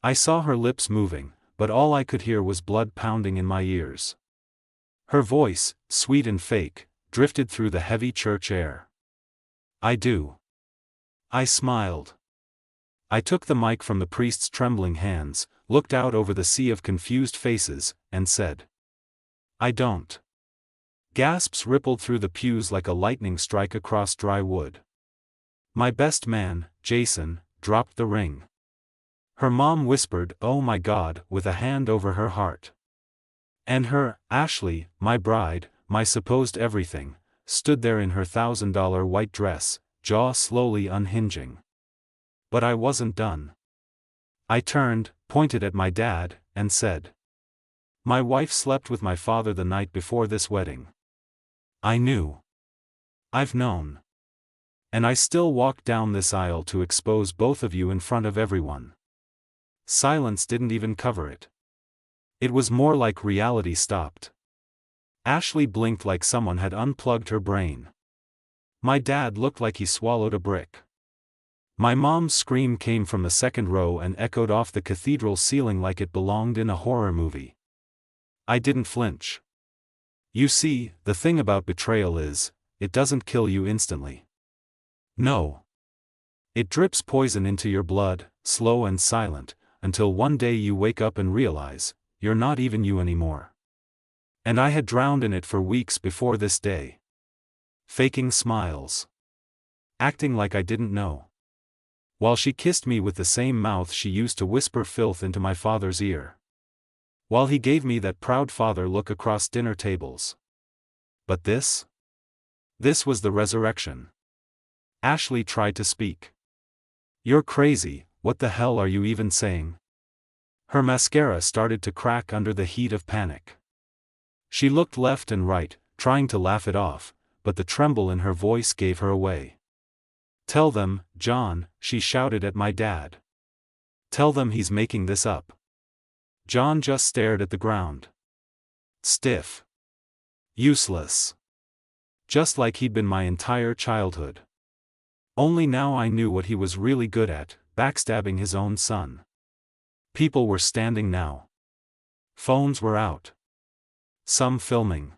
I saw her lips moving, but all I could hear was blood pounding in my ears. Her voice, sweet and fake, drifted through the heavy church air. I do. I smiled. I took the mic from the priest's trembling hands, looked out over the sea of confused faces, and said, I don't. Gasps rippled through the pews like a lightning strike across dry wood. My best man, Jason, dropped the ring. Her mom whispered, "Oh my God," with a hand over her heart. And her, Ashley, my bride, my supposed everything, stood there in her $1,000 white dress, jaw slowly unhinging. But I wasn't done. I turned, pointed at my dad, and said, "My wife slept with my father the night before this wedding." I knew. I've known. And I still walked down this aisle to expose both of you in front of everyone. Silence didn't even cover it. It was more like reality stopped. Ashley blinked like someone had unplugged her brain. My dad looked like he swallowed a brick. My mom's scream came from the second row and echoed off the cathedral ceiling like it belonged in a horror movie. I didn't flinch. You see, the thing about betrayal is, it doesn't kill you instantly. No. It drips poison into your blood, slow and silent, until one day you wake up and realize, you're not even you anymore. And I had drowned in it for weeks before this day. Faking smiles. Acting like I didn't know. While she kissed me with the same mouth she used to whisper filth into my father's ear. While he gave me that proud father look across dinner tables. But this? This was the resurrection. Ashley tried to speak. "You're crazy, what the hell are you even saying?" Her mascara started to crack under the heat of panic. She looked left and right, trying to laugh it off, but the tremble in her voice gave her away. "Tell them, John," she shouted at my dad. "Tell them he's making this up." John just stared at the ground. Stiff. Useless. Just like he'd been my entire childhood. Only now I knew what he was really good at, backstabbing his own son. People were standing now. Phones were out. Some filming.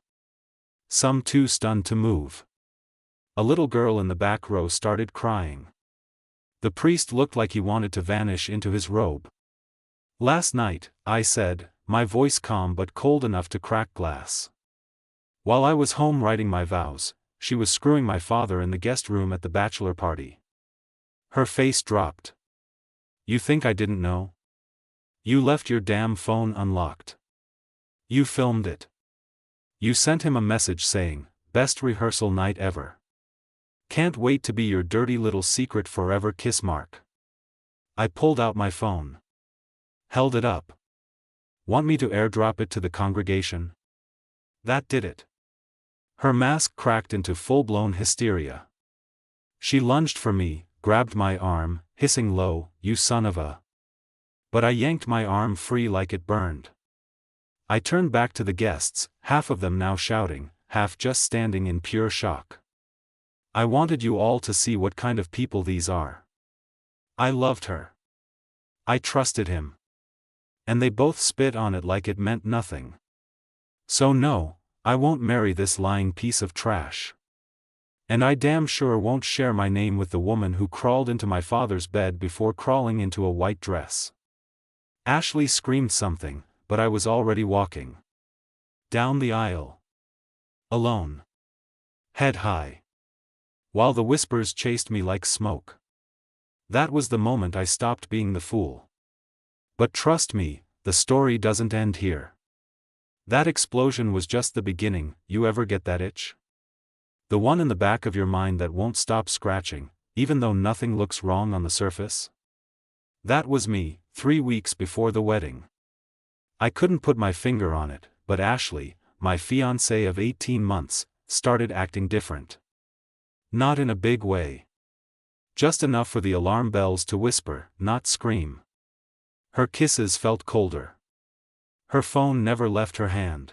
Some too stunned to move. A little girl in the back row started crying. The priest looked like he wanted to vanish into his robe. "Last night," I said, my voice calm but cold enough to crack glass. "While I was home writing my vows, she was screwing my father in the guest room at the bachelor party." Her face dropped. "You think I didn't know? You left your damn phone unlocked. You filmed it. You sent him a message saying, 'Best rehearsal night ever. Can't wait to be your dirty little secret forever kiss mark.'" I pulled out my phone. Held it up. "Want me to airdrop it to the congregation?" That did it. Her mask cracked into full-blown hysteria. She lunged for me, grabbed my arm, hissing low, "You son of a..." But I yanked my arm free like it burned. I turned back to the guests, half of them now shouting, half just standing in pure shock. I wanted you all to see what kind of people these are. I loved her. I trusted him. And they both spit on it like it meant nothing. So no, I won't marry this lying piece of trash. And I damn sure won't share my name with the woman who crawled into my father's bed before crawling into a white dress. Ashley screamed something, but I was already walking. Down the aisle. Alone. Head high. While the whispers chased me like smoke. That was the moment I stopped being the fool. But trust me, the story doesn't end here. That explosion was just the beginning. You ever get that itch? The one in the back of your mind that won't stop scratching, even though nothing looks wrong on the surface? That was me, 3 weeks before the wedding. I couldn't put my finger on it, but Ashley, my fiancée of 18 months, started acting different. Not in a big way. Just enough for the alarm bells to whisper, not scream. Her kisses felt colder. Her phone never left her hand.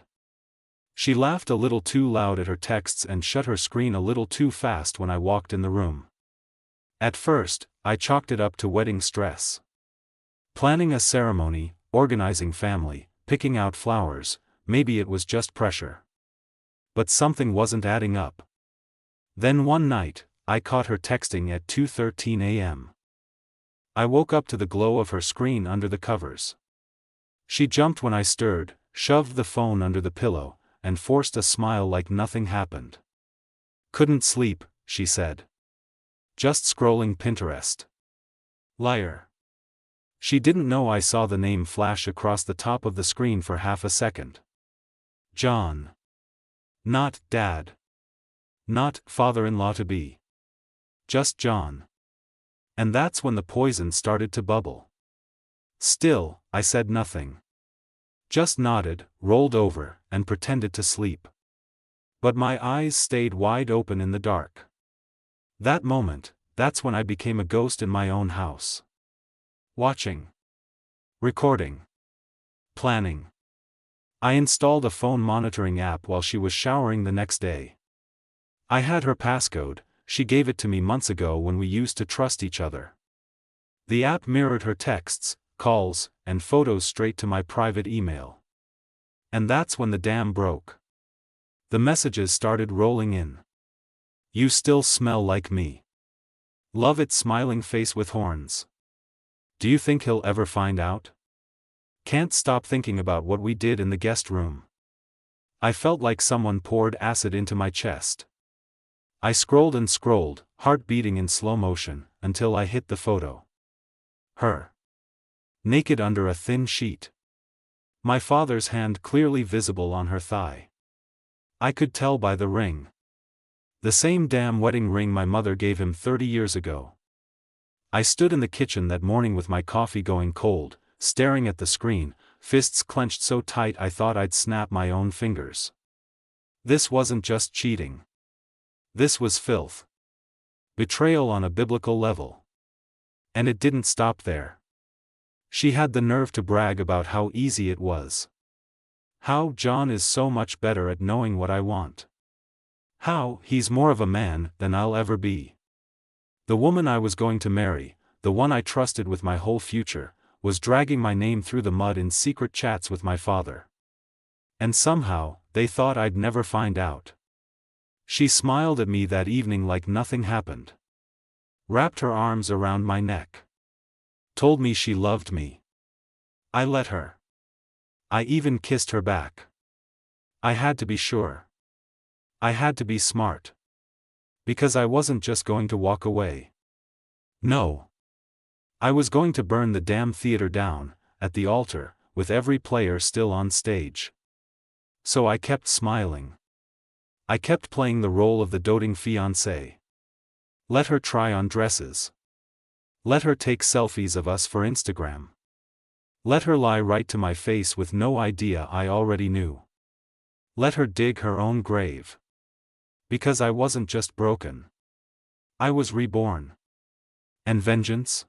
She laughed a little too loud at her texts and shut her screen a little too fast when I walked in the room. At first, I chalked it up to wedding stress. Planning a ceremony, organizing family, picking out flowers, maybe it was just pressure. But something wasn't adding up. Then one night, I caught her texting at 2:13 a.m. I woke up to the glow of her screen under the covers. She jumped when I stirred, shoved the phone under the pillow, and forced a smile like nothing happened. "Couldn't sleep," she said. "Just scrolling Pinterest." Liar. She didn't know I saw the name flash across the top of the screen for half a second. John. Not Dad. Not father-in-law-to-be. Just John. And that's when the poison started to bubble. Still, I said nothing. Just nodded, rolled over, and pretended to sleep. But my eyes stayed wide open in the dark. That moment, that's when I became a ghost in my own house. Watching. Recording. Planning. I installed a phone monitoring app while she was showering the next day. I had her passcode, she gave it to me months ago when we used to trust each other. The app mirrored her texts, calls, and photos straight to my private email. And that's when the dam broke. The messages started rolling in. "You still smell like me. Love its smiling face with horns. Do you think he'll ever find out? Can't stop thinking about what we did in the guest room." I felt like someone poured acid into my chest. I scrolled and scrolled, heart beating in slow motion, until I hit the photo. Her. Naked under a thin sheet. My father's hand clearly visible on her thigh. I could tell by the ring. The same damn wedding ring my mother gave him 30 years ago. I stood in the kitchen that morning with my coffee going cold, staring at the screen, fists clenched so tight I thought I'd snap my own fingers. This wasn't just cheating. This was filth. Betrayal on a biblical level. And it didn't stop there. She had the nerve to brag about how easy it was. How John is so much better at knowing what I want. How he's more of a man than I'll ever be. The woman I was going to marry, the one I trusted with my whole future, was dragging my name through the mud in secret chats with my father. And somehow, they thought I'd never find out. She smiled at me that evening like nothing happened. Wrapped her arms around my neck. Told me she loved me. I let her. I even kissed her back. I had to be sure. I had to be smart. Because I wasn't just going to walk away. No. I was going to burn the damn theater down, at the altar, with every player still on stage. So I kept smiling. I kept playing the role of the doting fiancé. Let her try on dresses. Let her take selfies of us for Instagram. Let her lie right to my face with no idea I already knew. Let her dig her own grave. Because I wasn't just broken. I was reborn. And vengeance?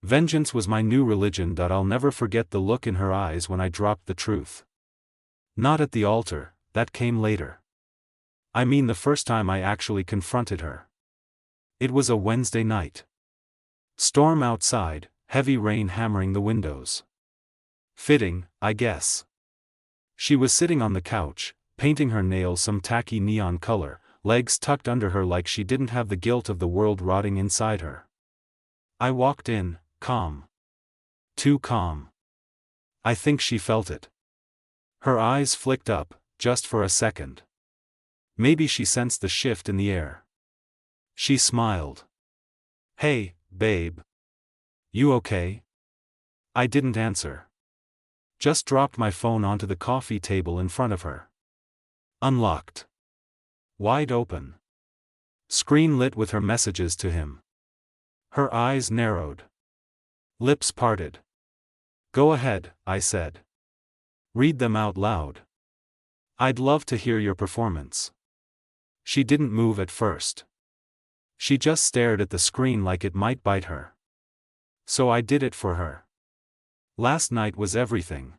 Vengeance was my new religion. I'll never forget the look in her eyes when I dropped the truth. Not at the altar, that came later. I mean the first time I actually confronted her. It was a Wednesday night. Storm outside, heavy rain hammering the windows. Fitting, I guess. She was sitting on the couch, painting her nails some tacky neon color, legs tucked under her like she didn't have the guilt of the world rotting inside her. I walked in, calm. Too calm. I think she felt it. Her eyes flicked up, just for a second. Maybe she sensed the shift in the air. She smiled. "Hey, babe. You okay?" I didn't answer. Just dropped my phone onto the coffee table in front of her. Unlocked. Wide open. Screen lit with her messages to him. Her eyes narrowed. Lips parted. "Go ahead," I said. "Read them out loud. I'd love to hear your performance." She didn't move at first. She just stared at the screen like it might bite her. So I did it for her. Last night was everything.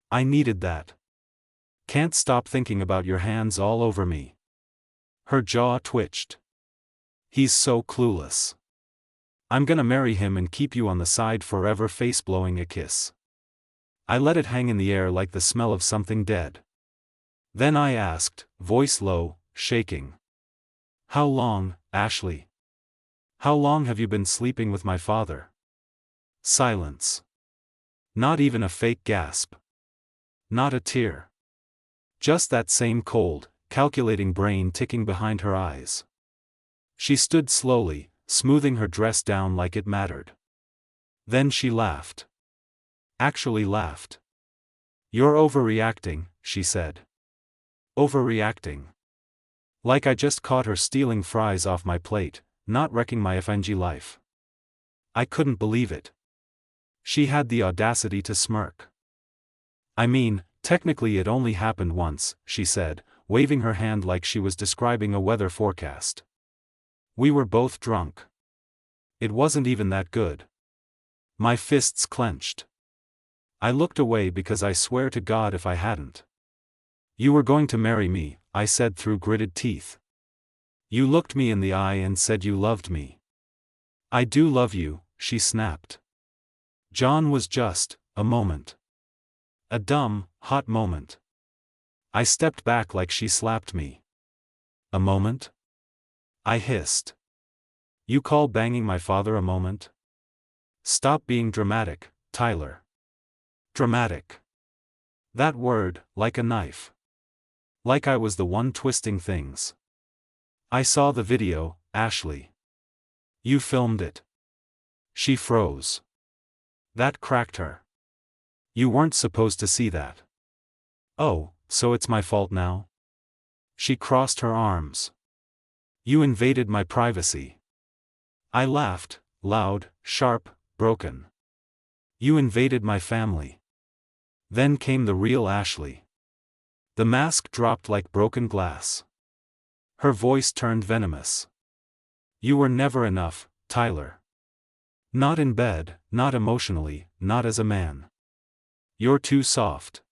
I needed that. Can't stop thinking about your hands all over me. Her jaw twitched. He's so clueless. I'm gonna marry him and keep you on the side forever, face blowing a kiss. I let it hang in the air like the smell of something dead. Then I asked, voice low, shaking. How long, Ashley? How long have you been sleeping with my father? Silence. Not even a fake gasp. Not a tear. Just that same cold, calculating brain ticking behind her eyes. She stood slowly, smoothing her dress down like it mattered. Then she laughed. Actually laughed. You're overreacting, she said. Overreacting. Like I just caught her stealing fries off my plate, not wrecking my FNG life. I couldn't believe it. She had the audacity to smirk. I mean, technically it only happened once, she said, waving her hand like she was describing a weather forecast. We were both drunk. It wasn't even that good. My fists clenched. I looked away because I swear to God if I hadn't. You were going to marry me, I said through gritted teeth. You looked me in the eye and said you loved me. I do love you, she snapped. John was just a moment. A dumb, hot moment. I stepped back like she slapped me. A moment? I hissed. You call banging my father a moment? Stop being dramatic, Tyler. Dramatic. That word, like a knife. Like I was the one twisting things. I saw the video, Ashley. You filmed it. She froze. That cracked her. You weren't supposed to see that. Oh, so it's my fault now? She crossed her arms. You invaded my privacy. I laughed, loud, sharp, broken. You invaded my family. Then came the real Ashley. The mask dropped like broken glass. Her voice turned venomous. You were never enough, Tyler. Not in bed, not emotionally, not as a man. You're too soft.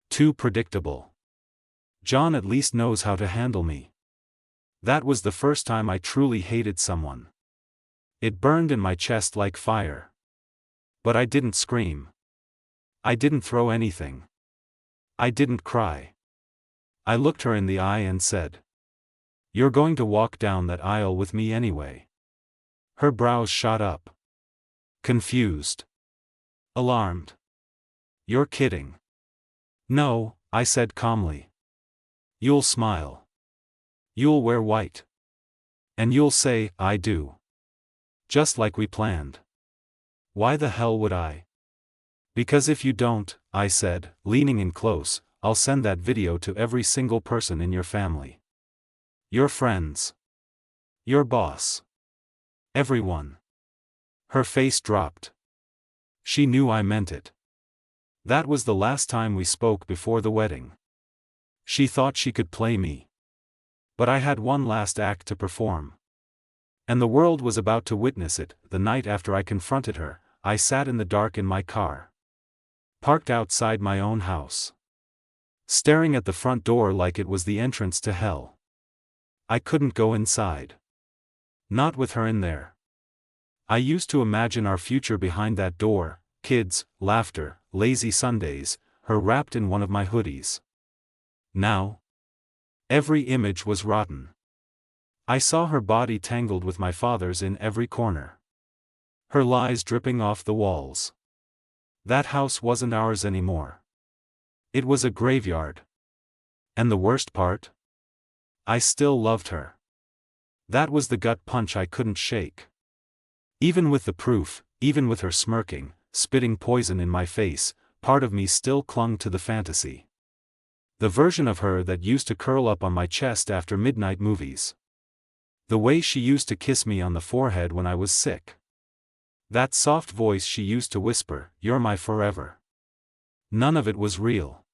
Too predictable. John at least knows how to handle me. That was the first time I truly hated someone. It burned in my chest like fire. But I didn't scream. I didn't throw anything. I didn't cry. I looked her in the eye and said, "You're going to walk down that aisle with me anyway." Her brows shot up. Confused. Alarmed. You're kidding. No, I said calmly. You'll smile. You'll wear white. And you'll say, I do. Just like we planned. Why the hell would I? Because if you don't, I said, leaning in close, I'll send that video to every single person in your family. Your friends. Your boss. Everyone. Her face dropped. She knew I meant it. That was the last time we spoke before the wedding. She thought she could play me. But I had one last act to perform. And the world was about to witness it. The night after I confronted her, I sat in the dark in my car. Parked outside my own house. Staring at the front door like it was the entrance to hell. I couldn't go inside. Not with her in there. I used to imagine our future behind that door, kids, laughter, lazy Sundays, her wrapped in one of my hoodies. Now? Every image was rotten. I saw her body tangled with my father's in every corner. Her lies dripping off the walls. That house wasn't ours anymore. It was a graveyard. And the worst part? I still loved her. That was the gut punch I couldn't shake. Even with the proof, even with her smirking, spitting poison in my face, part of me still clung to the fantasy. The version of her that used to curl up on my chest after midnight movies. The way she used to kiss me on the forehead when I was sick. That soft voice she used to whisper, "You're my forever." None of it was real.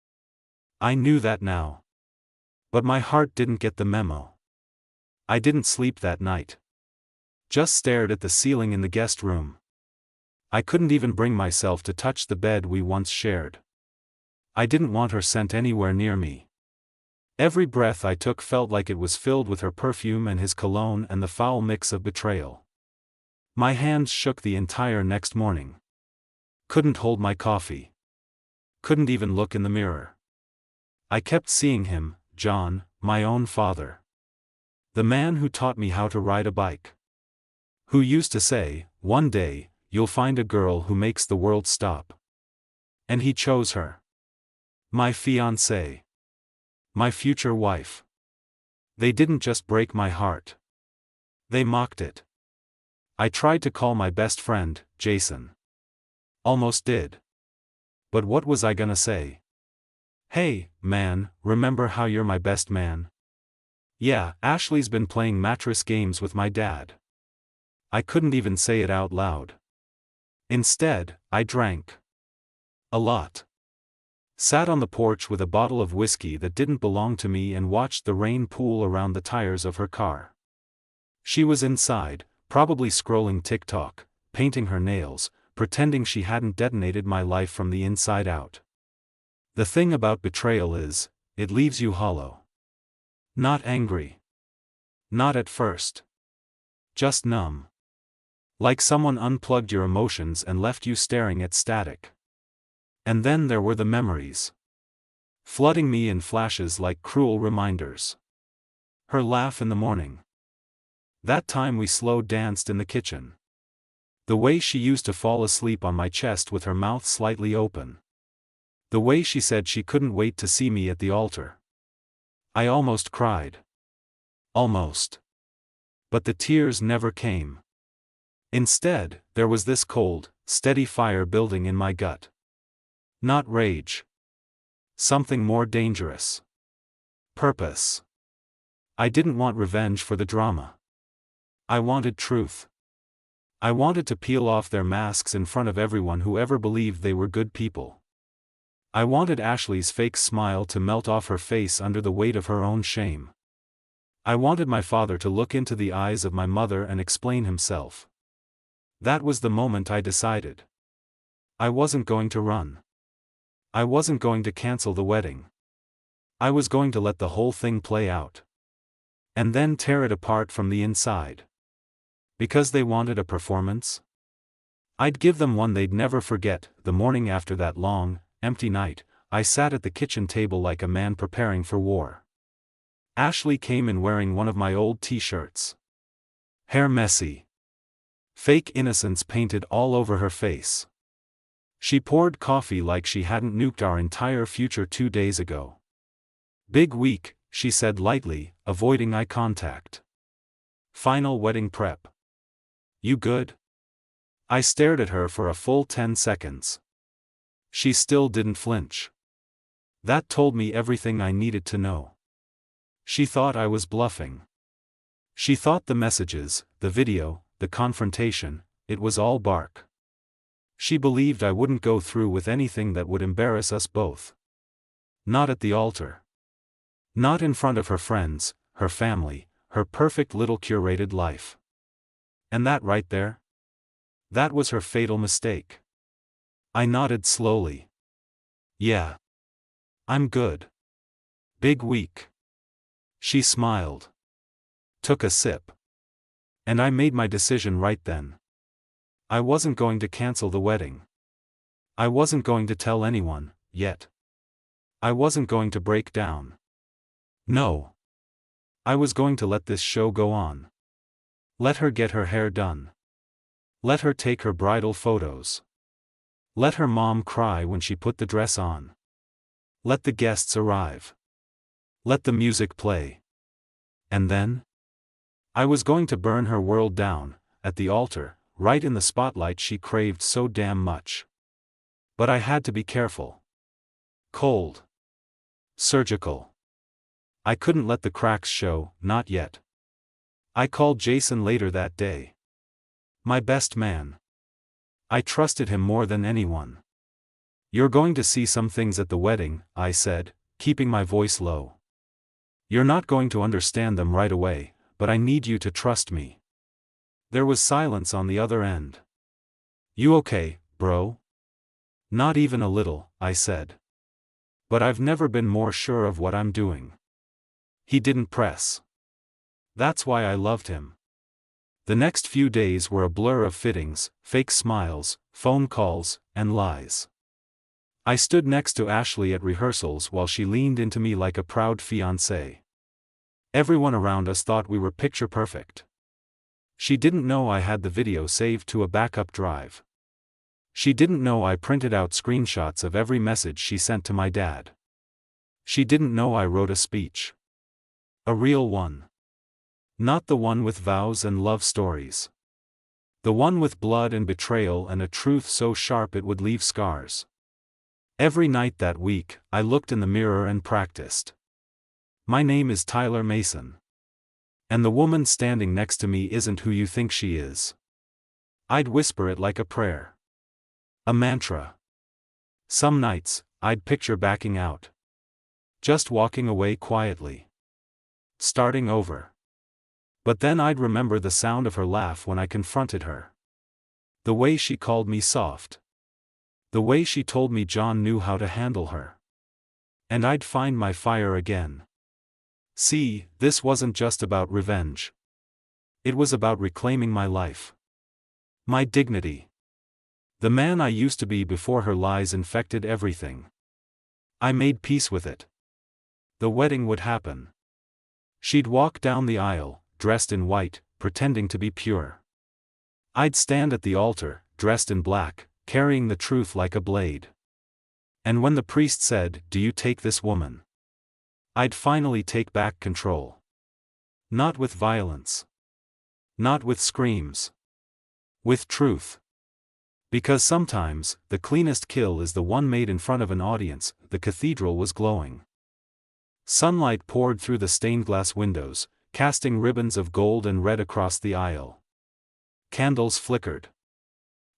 I knew that now. But my heart didn't get the memo. I didn't sleep that night. Just stared at the ceiling in the guest room. I couldn't even bring myself to touch the bed we once shared. I didn't want her scent anywhere near me. Every breath I took felt like it was filled with her perfume and his cologne and the foul mix of betrayal. My hands shook the entire next morning. Couldn't hold my coffee. Couldn't even look in the mirror. I kept seeing him, John, my own father. The man who taught me how to ride a bike. Who used to say, "One day, you'll find a girl who makes the world stop." And he chose her. My fiancée. My future wife. They didn't just break my heart. They mocked it. I tried to call my best friend, Jason. Almost did. But what was I gonna say? "Hey, man, remember how you're my best man?" Yeah, Ashley's been playing mattress games with my dad. I couldn't even say it out loud. Instead, I drank. A lot. Sat on the porch with a bottle of whiskey that didn't belong to me and watched the rain pool around the tires of her car. She was inside, probably scrolling TikTok, painting her nails, pretending she hadn't detonated my life from the inside out. The thing about betrayal is, it leaves you hollow. Not angry. Not at first. Just numb. Like someone unplugged your emotions and left you staring at static. And then there were the memories. Flooding me in flashes like cruel reminders. Her laugh in the morning. That time we slow danced in the kitchen. The way she used to fall asleep on my chest with her mouth slightly open. The way she said she couldn't wait to see me at the altar. I almost cried. Almost. But the tears never came. Instead, there was this cold, steady fire building in my gut. Not rage. Something more dangerous. Purpose. I didn't want revenge for the drama. I wanted truth. I wanted to peel off their masks in front of everyone who ever believed they were good people. I wanted Ashley's fake smile to melt off her face under the weight of her own shame. I wanted my father to look into the eyes of my mother and explain himself. That was the moment I decided. I wasn't going to run. I wasn't going to cancel the wedding. I was going to let the whole thing play out. And then tear it apart from the inside. Because they wanted a performance? I'd give them one they'd never forget. The morning after that long, empty night, I sat at the kitchen table like a man preparing for war. Ashley came in wearing one of my old t-shirts. Hair messy. Fake innocence painted all over her face. She poured coffee like she hadn't nuked our entire future 2 days ago. "Big week," she said lightly, avoiding eye contact. "Final wedding prep. You good?" I stared at her for a full 10 seconds. She still didn't flinch. That told me everything I needed to know. She thought I was bluffing. She thought the messages, the video, the confrontation, it was all bark. She believed I wouldn't go through with anything that would embarrass us both. Not at the altar. Not in front of her friends, her family, her perfect little curated life. And that right there? That was her fatal mistake. I nodded slowly. "Yeah. I'm good. Big week." She smiled. Took a sip. And I made my decision right then. I wasn't going to cancel the wedding. I wasn't going to tell anyone, yet. I wasn't going to break down. No. I was going to let this show go on. Let her get her hair done. Let her take her bridal photos. Let her mom cry when she put the dress on. Let the guests arrive. Let the music play. And then? I was going to burn her world down, at the altar, right in the spotlight she craved so damn much. But I had to be careful. Cold. Surgical. I couldn't let the cracks show, not yet. I called Jason later that day. My best man. I trusted him more than anyone. "You're going to see some things at the wedding," I said, keeping my voice low. "You're not going to understand them right away, but I need you to trust me." There was silence on the other end. "You okay, bro?" "Not even a little," I said. "But I've never been more sure of what I'm doing." He didn't press. That's why I loved him. The next few days were a blur of fittings, fake smiles, phone calls, and lies. I stood next to Ashley at rehearsals while she leaned into me like a proud fiancée. Everyone around us thought we were picture perfect. She didn't know I had the video saved to a backup drive. She didn't know I printed out screenshots of every message she sent to my dad. She didn't know I wrote a speech. A real one. Not the one with vows and love stories. The one with blood and betrayal and a truth so sharp it would leave scars. Every night that week, I looked in the mirror and practiced. My name is Tyler Mason. And the woman standing next to me isn't who you think she is. I'd whisper it like a prayer. A mantra. Some nights, I'd picture backing out. Just walking away quietly. Starting over. But then I'd remember the sound of her laugh when I confronted her. The way she called me soft. The way she told me John knew how to handle her. And I'd find my fire again. See, this wasn't just about revenge. It was about reclaiming my life. My dignity. The man I used to be before her lies infected everything. I made peace with it. The wedding would happen. She'd walk down the aisle, dressed in white, pretending to be pure. I'd stand at the altar, dressed in black, carrying the truth like a blade. And when the priest said, "Do you take this woman?" I'd finally take back control. Not with violence. Not with screams. With truth. Because sometimes, the cleanest kill is the one made in front of an audience. The cathedral was glowing. Sunlight poured through the stained glass windows, casting ribbons of gold and red across the aisle. Candles flickered.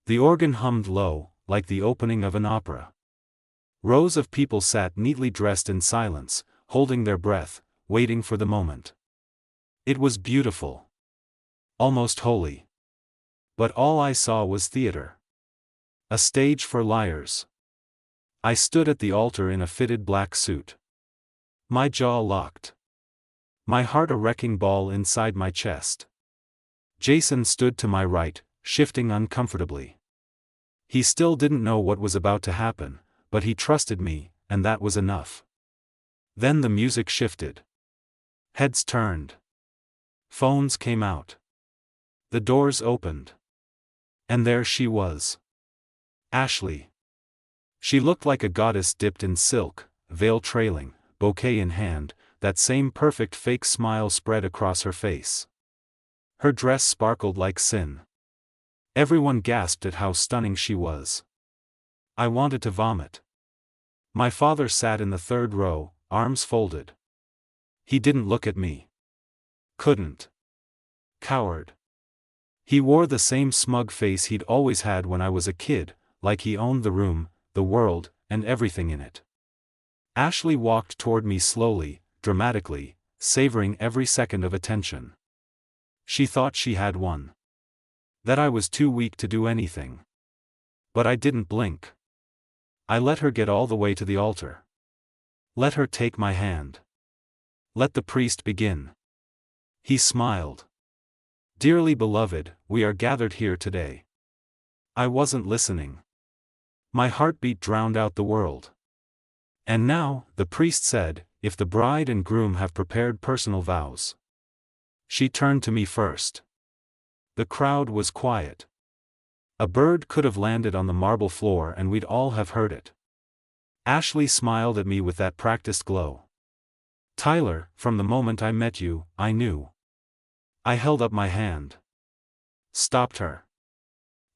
The organ hummed low, like the opening of an opera. Rows of people sat neatly dressed in silence, holding their breath, waiting for the moment. It was beautiful. Almost holy. But all I saw was theater. A stage for liars. I stood at the altar in a fitted black suit. My jaw locked. My heart a wrecking ball inside my chest. Jason stood to my right, shifting uncomfortably. He still didn't know what was about to happen, but he trusted me, and that was enough. Then the music shifted. Heads turned. Phones came out. The doors opened. And there she was. Ashley. She looked like a goddess dipped in silk, veil trailing, bouquet in hand, that same perfect fake smile spread across her face. Her dress sparkled like sin. Everyone gasped at how stunning she was. I wanted to vomit. My father sat in the third row, arms folded. He didn't look at me. Couldn't. Coward. He wore the same smug face he'd always had when I was a kid, like he owned the room, the world, and everything in it. Ashley walked toward me slowly, dramatically, savoring every second of attention. She thought she had won. That I was too weak to do anything. But I didn't blink. I let her get all the way to the altar. Let her take my hand. Let the priest begin. He smiled. Dearly beloved, we are gathered here today. I wasn't listening. My heartbeat drowned out the world. And now, the priest said, if the bride and groom have prepared personal vows. She turned to me first. The crowd was quiet. A bird could have landed on the marble floor and we'd all have heard it. Ashley smiled at me with that practiced glow. Tyler, from the moment I met you, I knew. I held up my hand. Stopped her.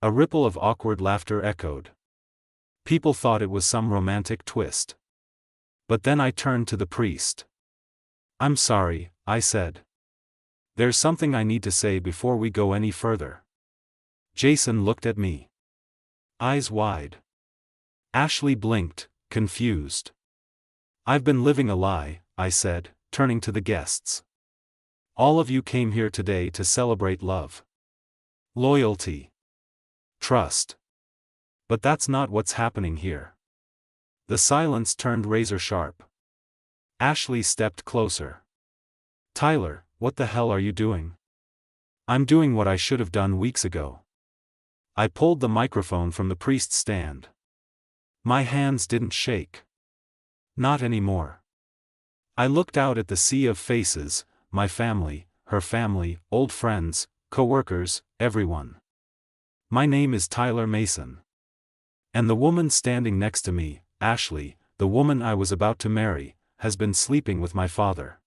A ripple of awkward laughter echoed. People thought it was some romantic twist. But then I turned to the priest. I'm sorry, I said. There's something I need to say before we go any further. Jason looked at me. Eyes wide. Ashley blinked, confused. I've been living a lie, I said, turning to the guests. All of you came here today to celebrate love. Loyalty. Trust. But that's not what's happening here. The silence turned razor sharp. Ashley stepped closer. Tyler, what the hell are you doing? I'm doing what I should have done weeks ago. I pulled the microphone from the priest's stand. My hands didn't shake. Not anymore. I looked out at the sea of faces, my family, her family, old friends, co-workers, everyone. My name is Tyler Mason. And the woman standing next to me, Ashley, the woman I was about to marry, has been sleeping with my father.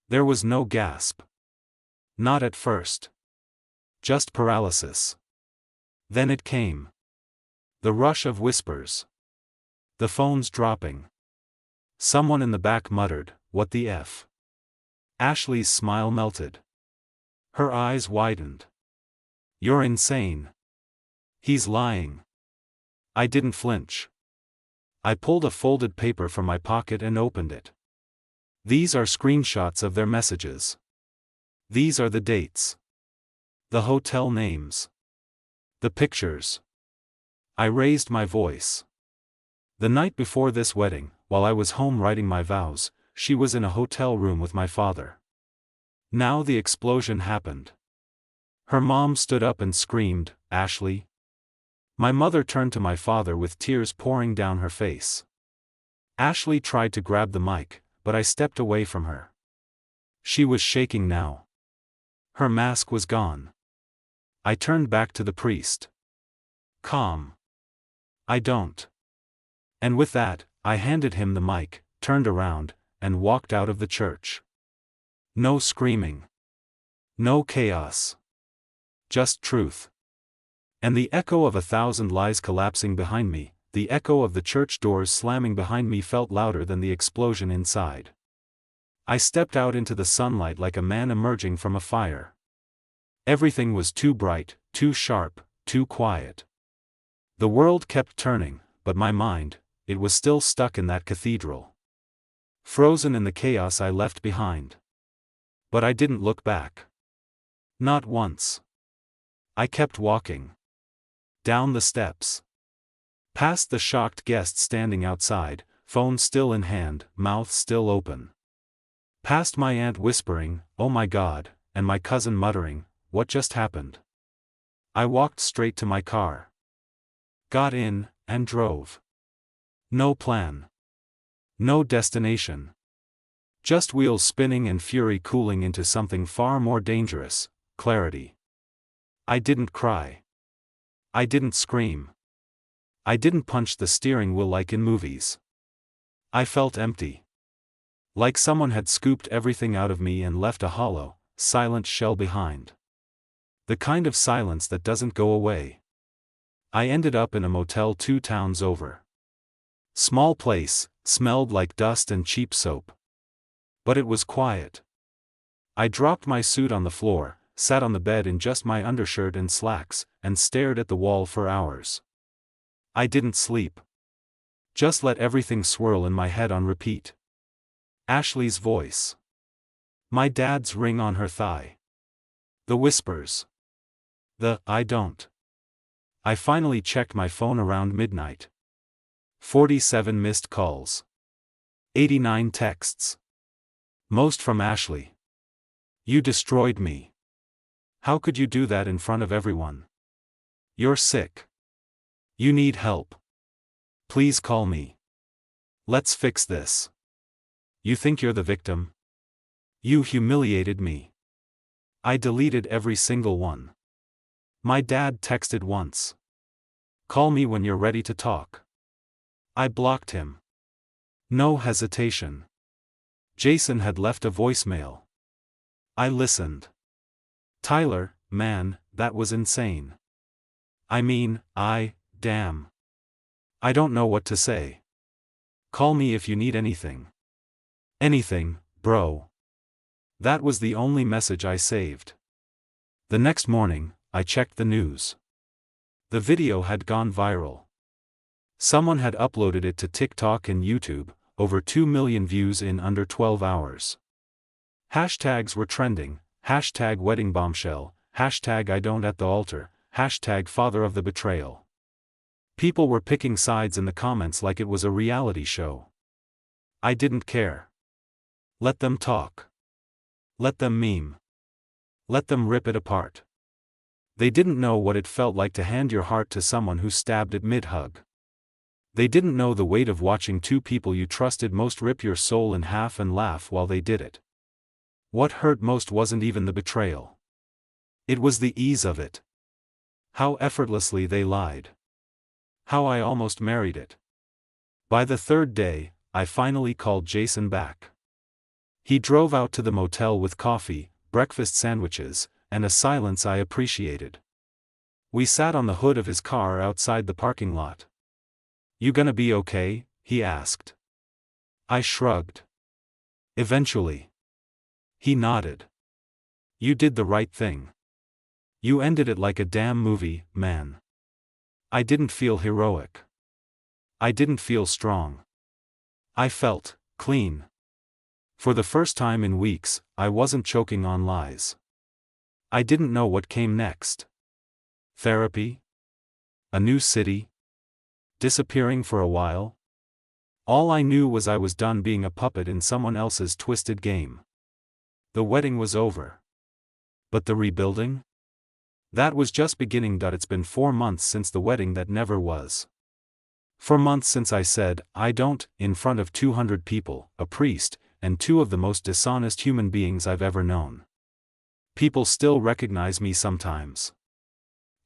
There was no gasp. Not at first. Just paralysis. Then it came. The rush of whispers. The phones dropping. Someone in the back muttered, "What the F?" Ashley's smile melted. Her eyes widened. "You're insane. He's lying." I didn't flinch. I pulled a folded paper from my pocket and opened it. These are screenshots of their messages. These are the dates. The hotel names. The pictures. I raised my voice. The night before this wedding, while I was home writing my vows, she was in a hotel room with my father. Now the explosion happened. Her mom stood up and screamed, "Ashley?" My mother turned to my father with tears pouring down her face. Ashley tried to grab the mic, but I stepped away from her. She was shaking now. Her mask was gone. I turned back to the priest. "Calm. I don't." And with that, I handed him the mic, turned around, and walked out of the church. No screaming. No chaos. Just truth. And the echo of 1,000 lies collapsing behind me, the echo of the church doors slamming behind me felt louder than the explosion inside. I stepped out into the sunlight like a man emerging from a fire. Everything was too bright, too sharp, too quiet. The world kept turning, but my mind, it was still stuck in that cathedral. Frozen in the chaos I left behind. But I didn't look back. Not once. I kept walking. Down the steps. Past the shocked guests standing outside, phone still in hand, mouth still open. Past my aunt whispering, "Oh my God," and my cousin muttering, "What just happened?" I walked straight to my car. Got in, and drove. No plan. No destination. Just wheels spinning and fury cooling into something far more dangerous, clarity. I didn't cry. I didn't scream. I didn't punch the steering wheel like in movies. I felt empty. Like someone had scooped everything out of me and left a hollow, silent shell behind. The kind of silence that doesn't go away. I ended up in a motel 2 towns over. Small place, smelled like dust and cheap soap. But it was quiet. I dropped my suit on the floor, sat on the bed in just my undershirt and slacks, and stared at the wall for hours. I didn't sleep. Just let everything swirl in my head on repeat. Ashley's voice. My dad's ring on her thigh. The whispers. The "I don't." I finally checked my phone around midnight. 47 missed calls. 89 texts. Most from Ashley. "You destroyed me. How could you do that in front of everyone? You're sick. You need help. Please call me. Let's fix this. You think you're the victim? You humiliated me." I deleted every single one. My dad texted once. "Call me when you're ready to talk." I blocked him. No hesitation. Jason had left a voicemail. I listened. Tyler, man, that was insane. I mean, damn. I don't know what to say. Call me if you need anything. Anything, bro. That was the only message I saved. The next morning, I checked the news. The video had gone viral. Someone had uploaded it to TikTok and YouTube, over 2 million views in under 12 hours. Hashtags were trending, hashtag wedding bombshell, hashtag I don't at the altar, hashtag father of the betrayal. People were picking sides in the comments like it was a reality show. I didn't care. Let them talk. Let them meme. Let them rip it apart. They didn't know what it felt like to hand your heart to someone who stabbed it mid-hug. They didn't know the weight of watching two people you trusted most rip your soul in half and laugh while they did it. What hurt most wasn't even the betrayal. It was the ease of it. How effortlessly they lied. How I almost married it. By the third day, I finally called Jason back. He drove out to the motel with coffee, breakfast sandwiches, and a silence I appreciated. We sat on the hood of his car outside the parking lot. "You gonna be okay?" he asked. I shrugged. "Eventually." He nodded. "You did the right thing. You ended it like a damn movie, man." I didn't feel heroic. I didn't feel strong. I felt clean. For the first time in weeks, I wasn't choking on lies. I didn't know what came next. Therapy? A new city? Disappearing for a while? All I knew was I was done being a puppet in someone else's twisted game. The wedding was over. But the rebuilding? That was just beginning. It's been 4 months since the wedding that never was. 4 months since I said, "I don't," in front of 200 people, a priest, and two of the most dishonest human beings I've ever known. People still recognize me sometimes.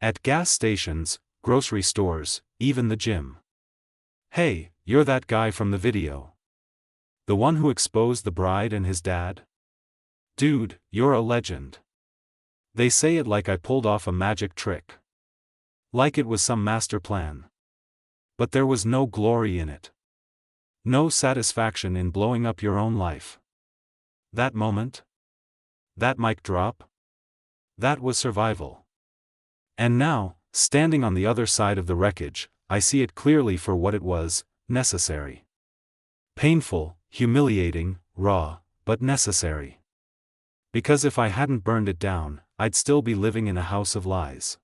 At gas stations, grocery stores, even the gym. "Hey, you're that guy from the video. The one who exposed the bride and his dad? Dude, you're a legend." They say it like I pulled off a magic trick. Like it was some master plan. But there was no glory in it. No satisfaction in blowing up your own life. That moment? That mic drop? That was survival. And now, standing on the other side of the wreckage, I see it clearly for what it was: necessary. Painful, humiliating, raw, but necessary. Because if I hadn't burned it down, I'd still be living in a house of lies.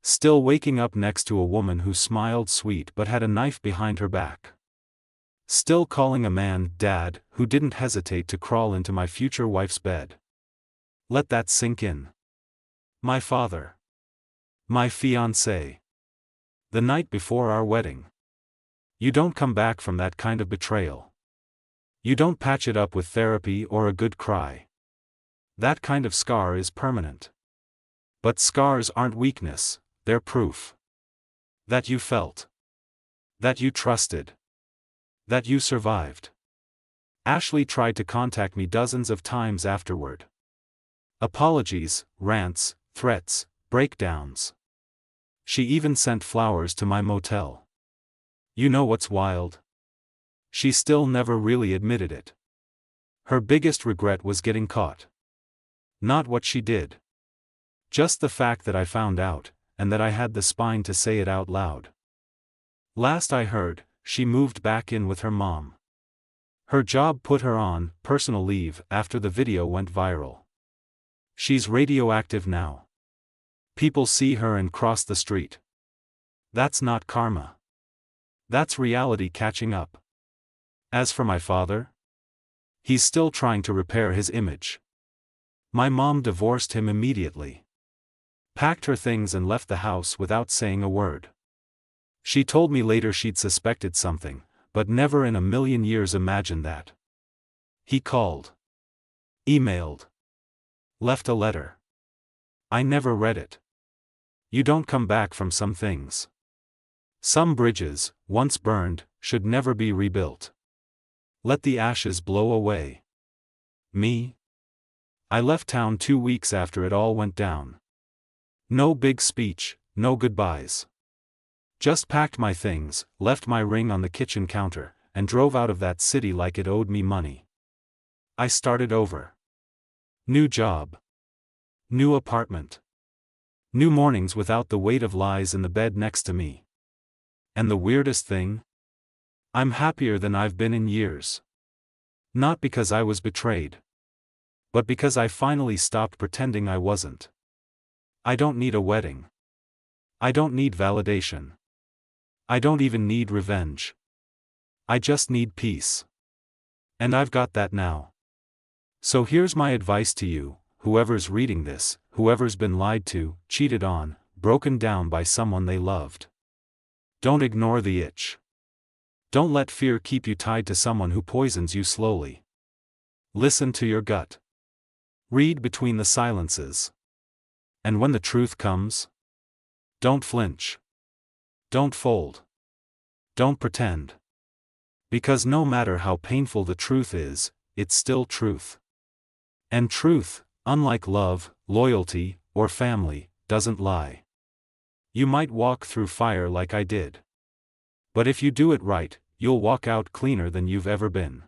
Still waking up next to a woman who smiled sweet but had a knife behind her back. Still calling a man dad who didn't hesitate to crawl into my future wife's bed. Let that sink in. My father. My fiancé. The night before our wedding. You don't come back from that kind of betrayal. You don't patch it up with therapy or a good cry. That kind of scar is permanent. But scars aren't weakness, they're proof. That you felt. That you trusted. That you survived. Ashley tried to contact me dozens of times afterward. Apologies, rants, threats, breakdowns. She even sent flowers to my motel. You know what's wild? She still never really admitted it. Her biggest regret was getting caught. Not what she did. Just the fact that I found out, and that I had the spine to say it out loud. Last I heard, she moved back in with her mom. Her job put her on personal leave after the video went viral. She's radioactive now. People see her and cross the street. That's not karma. That's reality catching up. As for my father, he's still trying to repair his image. My mom divorced him immediately. Packed her things and left the house without saying a word. She told me later she'd suspected something, but never in a million years imagined that. He called. Emailed. Left a letter. I never read it. You don't come back from some things. Some bridges, once burned, should never be rebuilt. Let the ashes blow away. Me? I left town 2 weeks after it all went down. No big speech, no goodbyes. Just packed my things, left my ring on the kitchen counter, and drove out of that city like it owed me money. I started over. New job. New apartment. New mornings without the weight of lies in the bed next to me. And the weirdest thing? I'm happier than I've been in years. Not because I was betrayed. But because I finally stopped pretending I wasn't. I don't need a wedding. I don't need validation. I don't even need revenge. I just need peace. And I've got that now. So here's my advice to you, whoever's reading this, whoever's been lied to, cheated on, broken down by someone they loved. Don't ignore the itch. Don't let fear keep you tied to someone who poisons you slowly. Listen to your gut. Read between the silences. And when the truth comes, don't flinch. Don't fold. Don't pretend. Because no matter how painful the truth is, it's still truth. And truth, unlike love, loyalty, or family, doesn't lie. You might walk through fire like I did. But if you do it right, you'll walk out cleaner than you've ever been.